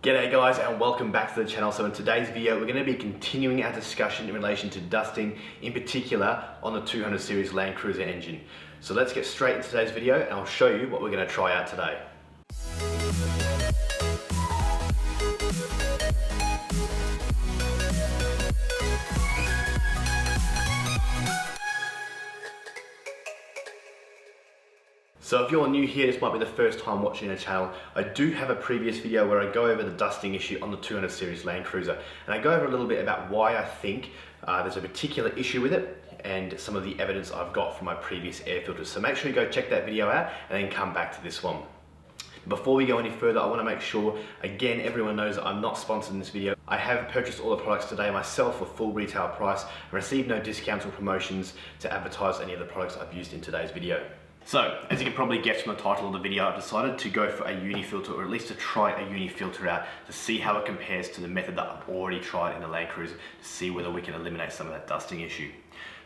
G'day guys and welcome back to the channel. So in today's video we're going to be continuing our discussion in relation to dusting, in particular on the 200 series Landcruiser engine. So let's get straight into today's video and I'll show you what we're going to try out today. So if you're new here, this might be the first time watching the channel, I do have a previous video where I go over the dusting issue on the 200 series Landcruiser, and I go over a little bit about why I think there's a particular issue with it and some of the evidence I've got from my previous air filters. So make sure you go check that video out and then come back to this one. Before we go any further, I want to make sure, again, everyone knows that I'm not sponsored in this video. I have purchased all the products today myself for full retail price and received no discounts or promotions to advertise any of the products I've used in today's video. So, as you can probably guess from the title of the video, I've decided to go for a UNIFILTER, or at least to try a UNIFILTER out to see how it compares to the method that I've already tried in the Landcruiser to see whether we can eliminate some of that dusting issue.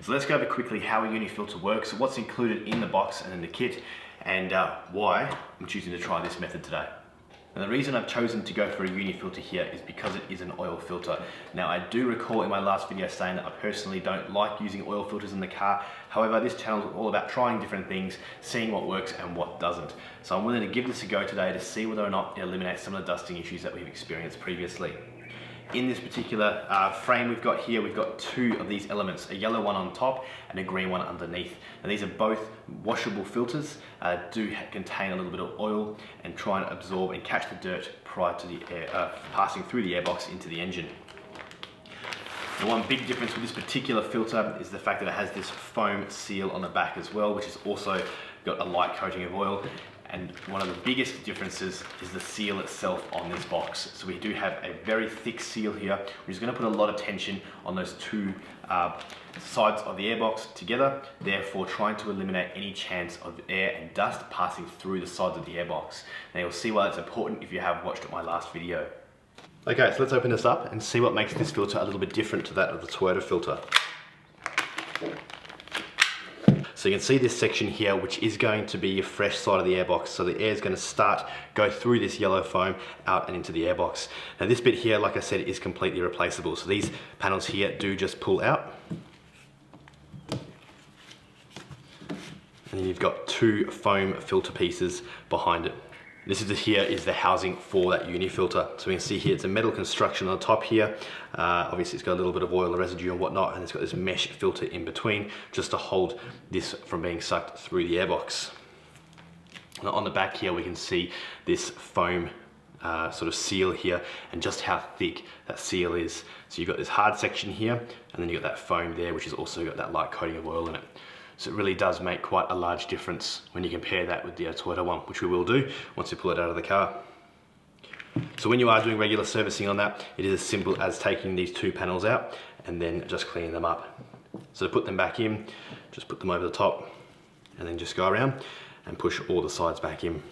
So let's go over quickly how a UNIFILTER works, what's included in the box and in the kit, and why I'm choosing to try this method today. And the reason I've chosen to go for a UNIFILTER here is because it is an oil filter. Now I do recall in my last video saying that I personally don't like using oil filters in the car. However, this channel is all about trying different things, seeing what works and what doesn't. So I'm willing to give this a go today to see whether or not it eliminates some of the dusting issues that we've experienced previously. In this particular frame we've got here, we've got two of these elements, a yellow one on top and a green one underneath. And these are both washable filters, do contain a little bit of oil and try and absorb and catch the dirt prior to the air, passing through the airbox into the engine. The one big difference with this particular filter is the fact that it has this foam seal on the back as well, which has also got a light coating of oil. And one of the biggest differences is the seal itself on this box. So we do have a very thick seal here, which is going to put a lot of tension on those two sides of the airbox together, therefore trying to eliminate any chance of air and dust passing through the sides of the airbox. Now you'll see why that's important if you have watched my last video. Okay, so let's open this up and see what makes this filter a little bit different to that of the Toyota filter. So you can see this section here, which is going to be a fresh side of the airbox. So the air is going to go through this yellow foam out and into the airbox. Now this bit here, like I said, is completely replaceable. So these panels here do just pull out. And then you've got two foam filter pieces behind it. This here is the housing for that UNIFILTER. So we can see here it's a metal construction on the top here. Obviously it's got a little bit of oil residue and whatnot, and it's got this mesh filter in between just to hold this from being sucked through the airbox. Now on the back here we can see this foam sort of seal here and just how thick that seal is. So you've got this hard section here and then you've got that foam there, which has also got that light coating of oil in it. So it really does make quite a large difference when you compare that with the Toyota one, which we will do once you pull it out of the car. So when you are doing regular servicing on that, it is as simple as taking these two panels out and then just cleaning them up. So to put them back in, just put them over the top and then just go around and push all the sides back in.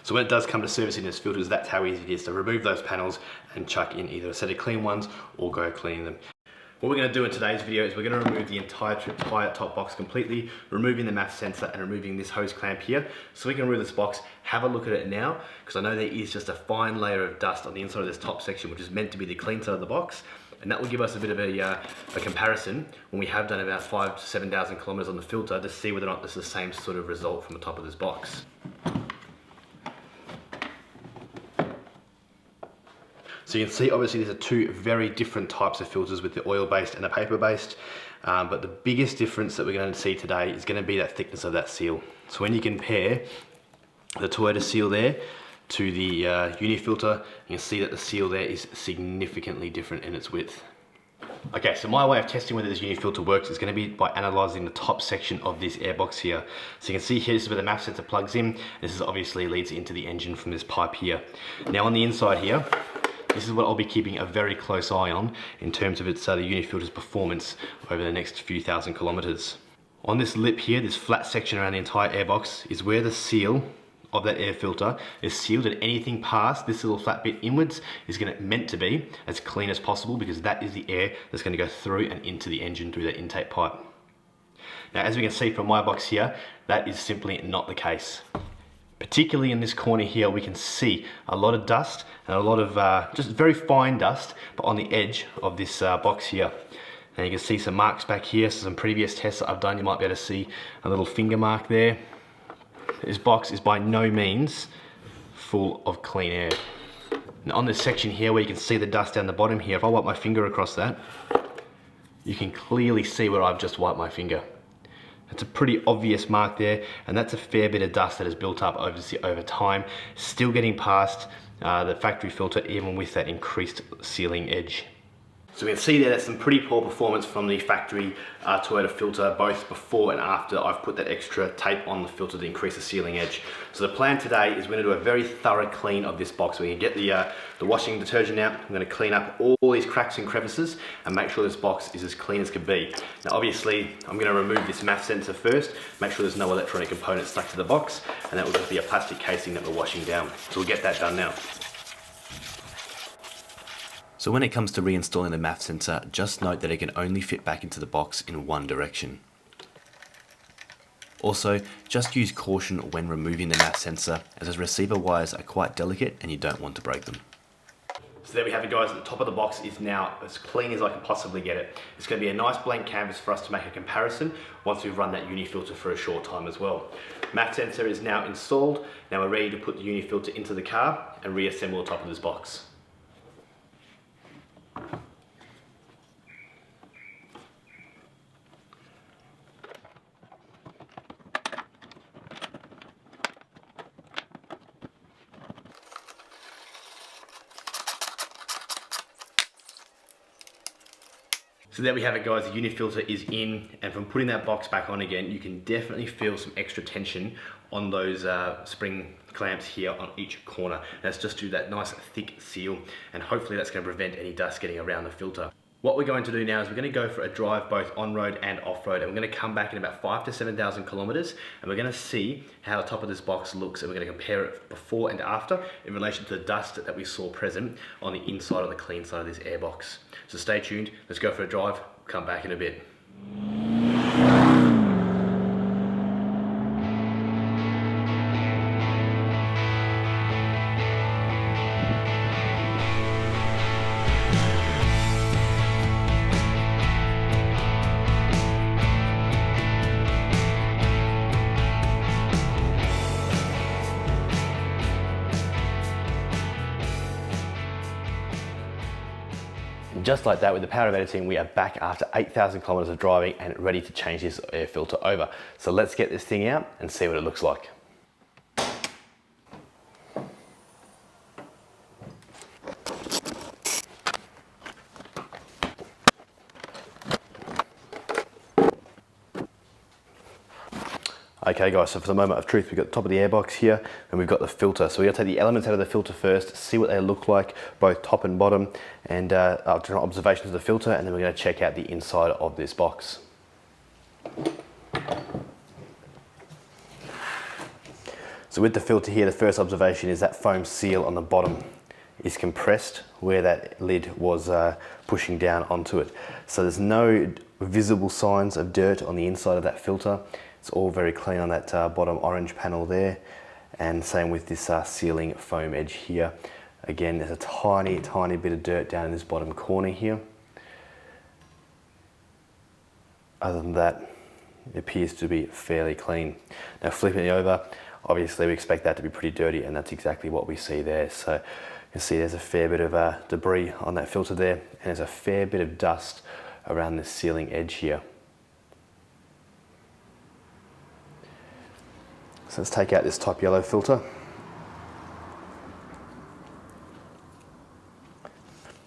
So when it does come to servicing those filters, that's how easy it is to remove those panels and chuck in either a set of clean ones or go cleaning them. What we're going to do in today's video is we're going to remove the entire top box completely, removing the MAF sensor and removing this hose clamp here. So we can remove this box, have a look at it now, because I know there is just a fine layer of dust on the inside of this top section, which is meant to be the clean side of the box. And that will give us a bit of a comparison when we have done about 5,000 to 7,000 kilometers on the filter to see whether or not this is the same sort of result from the top of this box. So you can see obviously these are two very different types of filters with the oil-based and the paper-based, but the biggest difference that we're going to see today is going to be that thickness of that seal. So when you compare the Toyota seal there to the UNIFILTER, you can see that the seal there is significantly different in its width. Okay, so my way of testing whether this UNIFILTER works is going to be by analysing the top section of this airbox here. So you can see here, this is where the MAF sensor plugs in. This is obviously leads into the engine from this pipe here. Now on the inside here, this is what I'll be keeping a very close eye on in terms of its the UNIFILTER's performance over the next few thousand kilometers. On this lip here, this flat section around the entire airbox, is where the seal of that air filter is sealed, and anything past this little flat bit inwards is meant to be as clean as possible, because that is the air that's going to go through and into the engine through that intake pipe. Now, as we can see from my box here, that is simply not the case. Particularly in this corner here, we can see a lot of dust and a lot of just very fine dust, but on the edge of this box here. And you can see some marks back here, so some previous tests that I've done, you might be able to see a little finger mark there. This box is by no means full of clean air. Now on this section here where you can see the dust down the bottom here, if I wipe my finger across that, you can clearly see where I've just wiped my finger. It's a pretty obvious mark there, and that's a fair bit of dust that has built up over time, still getting past the factory filter even with that increased sealing edge. So we can see there that's some pretty poor performance from the factory Toyota filter, both before and after I've put that extra tape on the filter to increase the sealing edge. So the plan today is we're going to do a very thorough clean of this box. We're going to get the washing detergent out. I'm going to clean up all these cracks and crevices and make sure this box is as clean as can be. Now obviously I'm going to remove this MAF sensor first, make sure there's no electronic components stuck to the box, and that will just be a plastic casing that we're washing down. So we'll get that done now. So when it comes to reinstalling the MAF sensor, just note that it can only fit back into the box in one direction. Also, just use caution when removing the MAF sensor, as those receiver wires are quite delicate and you don't want to break them. So there we have it, guys. The top of the box is now as clean as I can possibly get it. It's going to be a nice blank canvas for us to make a comparison once we've run that UNIFILTER for a short time as well. MAF sensor is now installed. Now we're ready to put the UNIFILTER into the car and reassemble the top of this box. So there we have it, guys. The UNIFILTER is in, and from putting that box back on again, you can definitely feel some extra tension on those spring clamps here on each corner. That's just due to that nice thick seal, and hopefully that's going to prevent any dust getting around the filter. What we're going to do now is we're going to go for a drive both on-road and off-road, and we're going to come back in about 5,000 to 7,000 kilometers, and we're going to see how the top of this box looks, and we're going to compare it before and after in relation to the dust that we saw present on the inside or the clean side of this airbox. So stay tuned, let's go for a drive, come back in a bit. Just like that, with the power of editing, we are back after 8,000 kilometers of driving and ready to change this air filter over. So let's get this thing out and see what it looks like. Okay guys, so for the moment of truth, we've got the top of the airbox here and we've got the filter. So we're gonna take the elements out of the filter first, see what they look like, both top and bottom, and after observations of the filter, and then we're gonna check out the inside of this box. So with the filter here, the first observation is that foam seal on the bottom is compressed where that lid was pushing down onto it. So there's no visible signs of dirt on the inside of that filter. It's all very clean on that bottom orange panel there, and same with this sealing foam edge here. Again, there's a tiny bit of dirt down in this bottom corner here. Other than that, it appears to be fairly clean. Now flipping it over, obviously we expect that to be pretty dirty, and that's exactly what we see there. So you can see there's a fair bit of debris on that filter there, and there's a fair bit of dust around this sealing edge here. So let's take out this top yellow filter.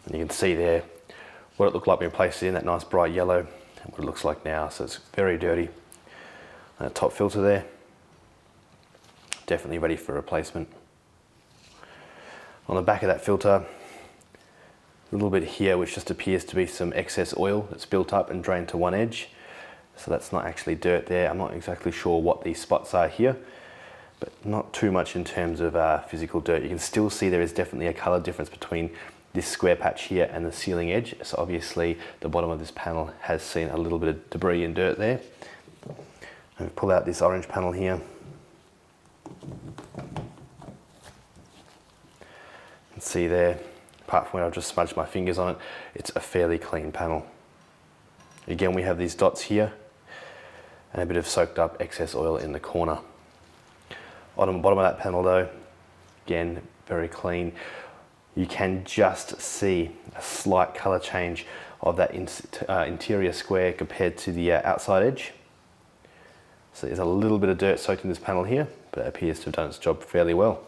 And you can see there what it looked like when we placed it in, that nice bright yellow, and what it looks like now. So it's very dirty. And that top filter there, definitely ready for replacement. On the back of that filter, a little bit here which just appears to be some excess oil that's built up and drained to one edge. So that's not actually dirt there. I'm not exactly sure what these spots are here, but not too much in terms of physical dirt. You can still see there is definitely a color difference between this square patch here and the sealing edge. So obviously the bottom of this panel has seen a little bit of debris and dirt there. And pull out this orange panel here. And see there, apart from where I've just smudged my fingers on it, it's a fairly clean panel. Again, we have these dots here and a bit of soaked up excess oil in the corner. On the bottom of that panel though, again, very clean. You can just see a slight color change of that interior square compared to the outside edge. So there's a little bit of dirt soaked in this panel here, but it appears to have done its job fairly well.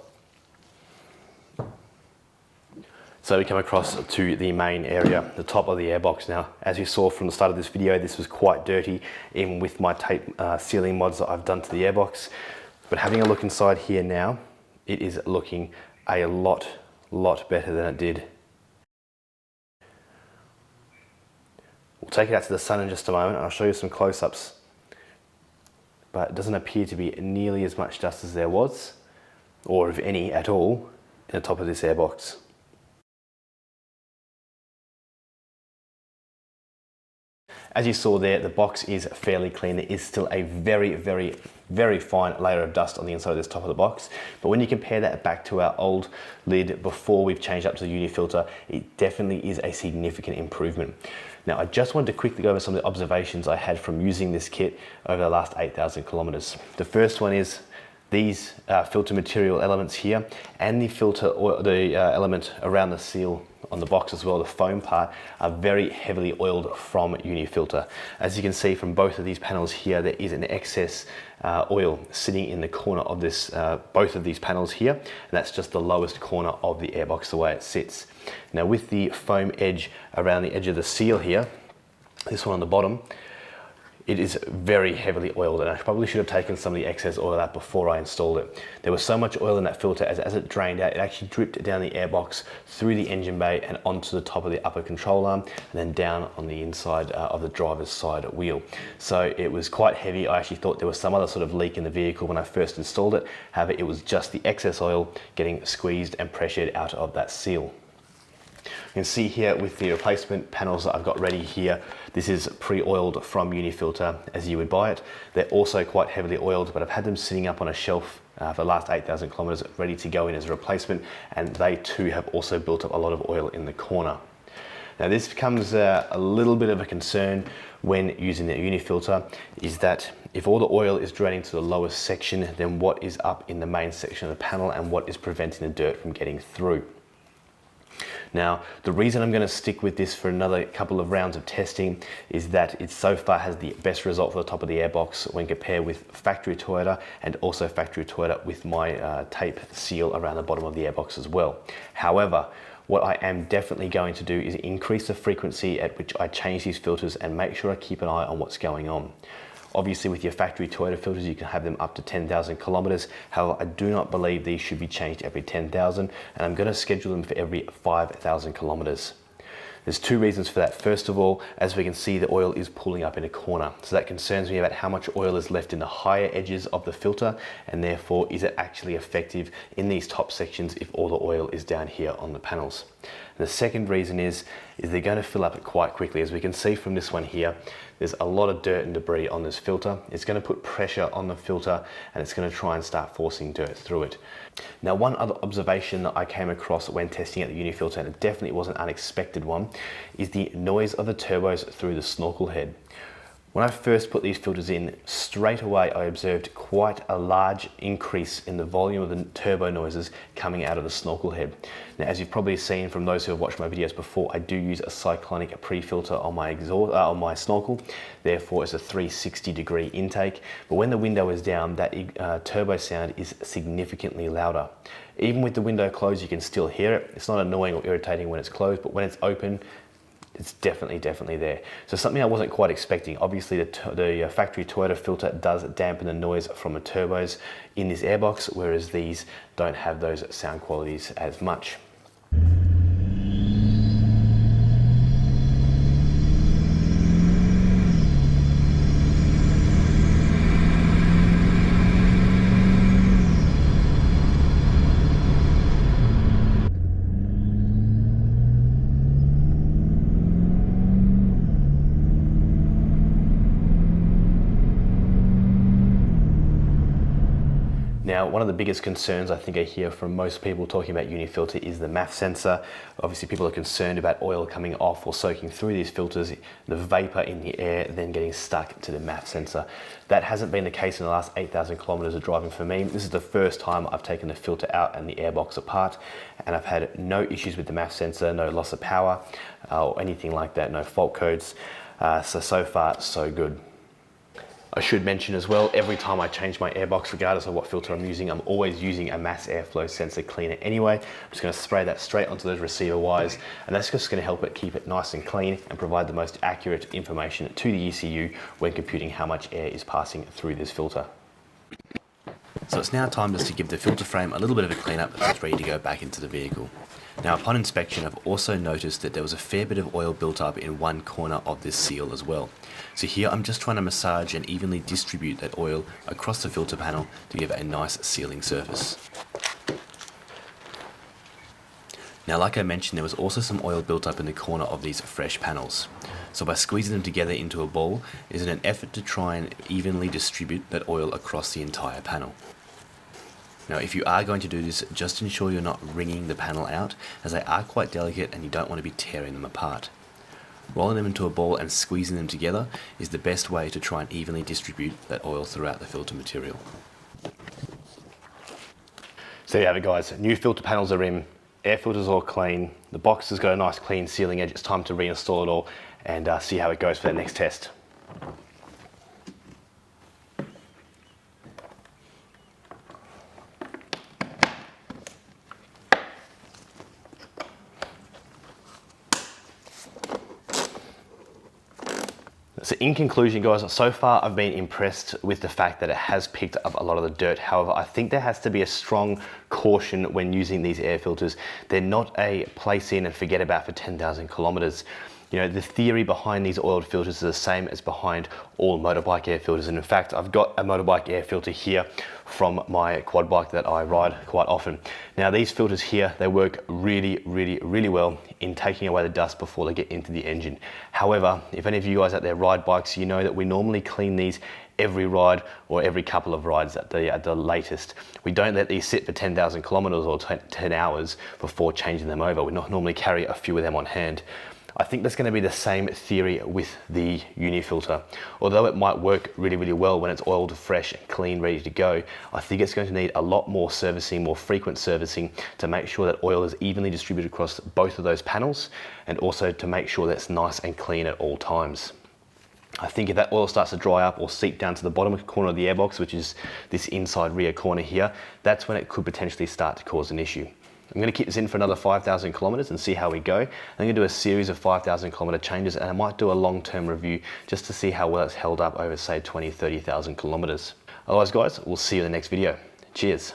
So we come across to the main area, the top of the airbox. Now, as you saw from the start of this video, this was quite dirty, even with my tape sealing mods that I've done to the airbox. But having a look inside here now, it is looking a lot better than it did. We'll take it out to the sun in just a moment and I'll show you some close-ups. But it doesn't appear to be nearly as much dust as there was, or if any at all, in the top of this airbox. As you saw there, the box is fairly clean. There is still a very fine layer of dust on the inside of this top of the box. But when you compare that back to our old lid before we've changed up to the UNIFILTER, it definitely is a significant improvement. Now, I just wanted to quickly go over some of the observations I had from using this kit over the last 8,000 kilometers. The first one is these filter material elements here and the filter or the element around the seal on the box as well, the foam part, are very heavily oiled from UNIFILTER. As you can see from both of these panels here, there is an excess oil sitting in the corner of this, both of these panels here, and that's just the lowest corner of the airbox the way it sits. Now with the foam edge around the edge of the seal here, this one on the bottom, it is very heavily oiled, and I probably should have taken some of the excess oil out before I installed it. There was so much oil in that filter as it drained out, it actually dripped down the airbox through the engine bay and onto the top of the upper control arm, and then down on the inside of the driver's side wheel. So it was quite heavy. I actually thought there was some other sort of leak in the vehicle when I first installed it. However, it was just the excess oil getting squeezed and pressured out of that seal. You can see here with the replacement panels that I've got ready here, this is pre-oiled from UNIFILTER as you would buy it. They're also quite heavily oiled, but I've had them sitting up on a shelf for the last 8,000 kilometers ready to go in as a replacement, and they too have also built up a lot of oil in the corner. Now this becomes a little bit of a concern when using the UNIFILTER, is that if all the oil is draining to the lowest section, then what is up in the main section of the panel and what is preventing the dirt from getting through? Now, the reason I'm going to stick with this for another couple of rounds of testing is that it so far has the best result for the top of the airbox when compared with factory Toyota, and also factory Toyota with my tape seal around the bottom of the airbox as well. However, what I am definitely going to do is increase the frequency at which I change these filters and make sure I keep an eye on what's going on. Obviously with your factory Toyota filters, you can have them up to 10,000 kilometers. However, I do not believe these should be changed every 10,000, and I'm going to schedule them for every 5,000 kilometers. There's two reasons for that. First of all, as we can see, the oil is pooling up in a corner. So that concerns me about how much oil is left in the higher edges of the filter, and therefore is it actually effective in these top sections if all the oil is down here on the panels. And the second reason is they're going to fill up quite quickly. As we can see from this one here, there's a lot of dirt and debris on this filter. It's going to put pressure on the filter and it's going to try and start forcing dirt through it. Now, one other observation that I came across when testing out the UNIFILTER, and it definitely was an unexpected one, is the noise of the turbos through the snorkel head. When I first put these filters in, straight away I observed quite a large increase in the volume of the turbo noises coming out of the snorkel head. Now, as you've probably seen from those who have watched my videos before, I do use a cyclonic pre-filter on my exhaust, on my snorkel. Therefore, it's a 360-degree intake. But when the window is down, that turbo sound is significantly louder. Even with the window closed, you can still hear it. It's not annoying or irritating when it's closed, but when it's open, it's definitely there. So something I wasn't quite expecting. Obviously the factory Toyota filter does dampen the noise from the turbos in this airbox, whereas these don't have those sound qualities as much. Now, one of the biggest concerns I think I hear from most people talking about UNIFILTER is the MAF sensor. Obviously, people are concerned about oil coming off or soaking through these filters, the vapor in the air then getting stuck to the MAF sensor. That hasn't been the case in the last 8,000 kilometers of driving for me. This is the first time I've taken the filter out and the airbox apart, and I've had no issues with the MAF sensor, no loss of power or anything like that, no fault codes. So far, so good. I should mention as well, every time I change my airbox, regardless of what filter I'm using, I'm always using a mass airflow sensor cleaner anyway. I'm just going to spray that straight onto those receiver wires, and that's just going to help it keep it nice and clean and provide the most accurate information to the ECU when computing how much air is passing through this filter. So it's now time just to give the filter frame a little bit of a cleanup so it's ready to go back into the vehicle. Now, upon inspection, I've also noticed that there was a fair bit of oil built up in one corner of this seal as well. So here I'm just trying to massage and evenly distribute that oil across the filter panel to give it a nice sealing surface. Now, like I mentioned, there was also some oil built up in the corner of these fresh panels. So by squeezing them together into a ball is in an effort to try and evenly distribute that oil across the entire panel. Now, if you are going to do this, just ensure you're not wringing the panel out, as they are quite delicate and you don't want to be tearing them apart. Rolling them into a ball and squeezing them together is the best way to try and evenly distribute that oil throughout the filter material. So there you have it, guys. New filter panels are in, air filters all clean, the box has got a nice clean sealing edge. It's time to reinstall it all and see how it goes for the next test. So in conclusion, guys, so far I've been impressed with the fact that it has picked up a lot of the dirt. However, I think there has to be a strong caution when using these air filters. They're not a place in and forget about for 10,000 kilometers. You know, the theory behind these oiled filters is the same as behind all motorbike air filters. And in fact, I've got a motorbike air filter here from my quad bike that I ride quite often. Now, these filters here, they work really well in taking away the dust before they get into the engine. However, if any of you guys out there ride bikes, you know that we normally clean these every ride or every couple of rides at the latest. We don't let these sit for 10,000 kilometers or 10 hours before changing them over. We normally carry a few of them on hand. I think that's going to be the same theory with the UNIFILTER. Although it might work really well when it's oiled, fresh, clean, ready to go, I think it's going to need a lot more servicing, more frequent servicing to make sure that oil is evenly distributed across both of those panels, and also to make sure that it's nice and clean at all times. I think if that oil starts to dry up or seep down to the bottom corner of the airbox, which is this inside rear corner here, that's when it could potentially start to cause an issue. I'm going to keep this in for another 5,000 kilometers and see how we go. I'm going to do a series of 5,000 kilometer changes, and I might do a long-term review just to see how well it's held up over, say, 20,000, 30,000 kilometers. Otherwise, guys, we'll see you in the next video. Cheers.